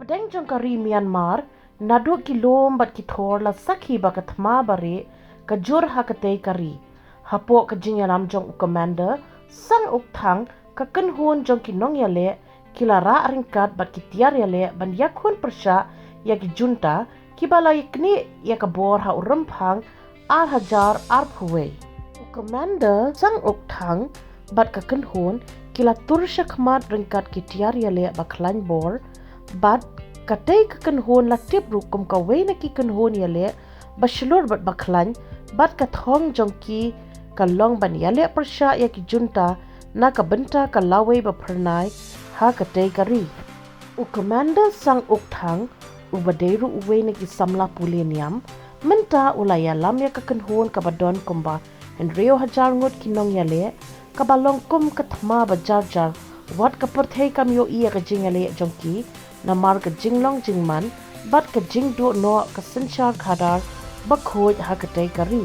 Pedeng jong kari Myanmar, nadu kilom bat kithor la sakhi ba kathma bare, kajur hakate kari. Hapo kajinyanam jong commander, sang ukthang, kakenhun jong kinong yale, kilara ringkat bat kitiar yale, ban yakhun persya, yak junta, kibala yakni yakabor ha uremphang, hajar arphuwe. Commander sang ukthang, bat kakenhun, kila tursya khmat ringkat kitiar yale baklan bor, bat katay kakenhun la tip rukum kaway na kikenhun yale baslur bat baklan bat kathong jongki kalong ban yale persya ya ki junta na kabenta kalaway ba pernay ha katay kari. U commander sang ukthang u badayru uwe na kisamla puliniam menta ulaya lam ya kakenhun kabadon kumba Henryo hajar ngut kinong yale kabalong kum kathma bajar wat kaperthai kam yo iya kajing yale jongki namar ka jinglong jingman bat ka jingdo no ka senchar khadar bakhoj ha katay kari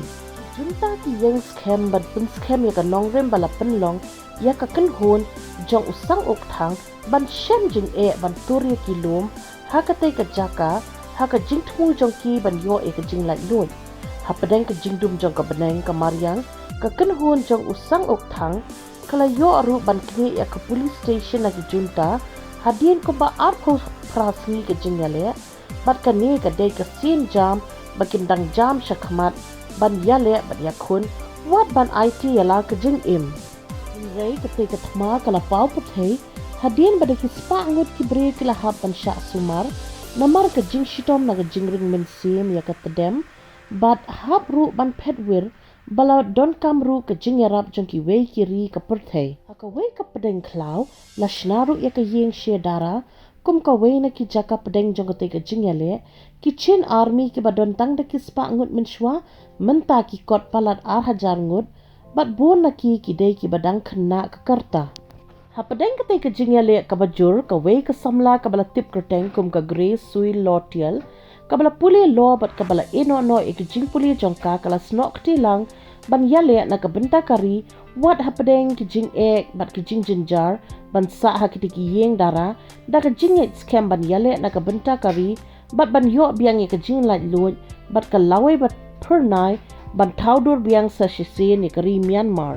junta ki yang scam bat pun scam ya ka longrem bala penlong ya ka kanhon jong usang ukthang ban shem jing ban turi kilom ha katay ka jaka ha ka jingthmu jong ki ban yo ka jinglat loi ha padang ka jingdum jong ka benang ka maryang ka kanhon jong usang ukthang kala yo aru ban kni ya ka police station lagi junta Hadien ko ba arko prasni ke jingyale bat kani ka day ka sin jam bakindang jam syakmat ban yale bat yakun wat ban IT yala ka jing im rei ka te ka thma kala pau puthei hadien bada ki spa angut ki bre ki lahap ban sha sumar namar ka jing shitom na ka jingring min sim ya ka tedem bat hap ru ban pedwir bala don kamru ka jingyarap jong ki wei kiri ka perthei ka wei ka pedeng klau la shnaru ya ka yeng she dara kum ka wei na ki jaka pedeng jong ka jingyale ki chin army ki badon tang da ki spa ngut min shwa menta ki kot palat hajar ngut bat bon na ki dei ki badang khna ka karta ha pedeng ka jingyale ka bajur ka wei ka samla ka bala tip kerteng kum ka gre sui lotial kabala puli lo bat kabala eno no ek jing puli jongka kala snok ti lang ban yale na kabenta kari wat hapadeng ki jing ek bat ki jing jinjar ban sa ha ki yeng dara da ka jing ek scam ban yale na kabenta kari bat ban yo biang ek jing lait luj bat ka lawai bat pernai ban thaudur biang sa shise ni kari Myanmar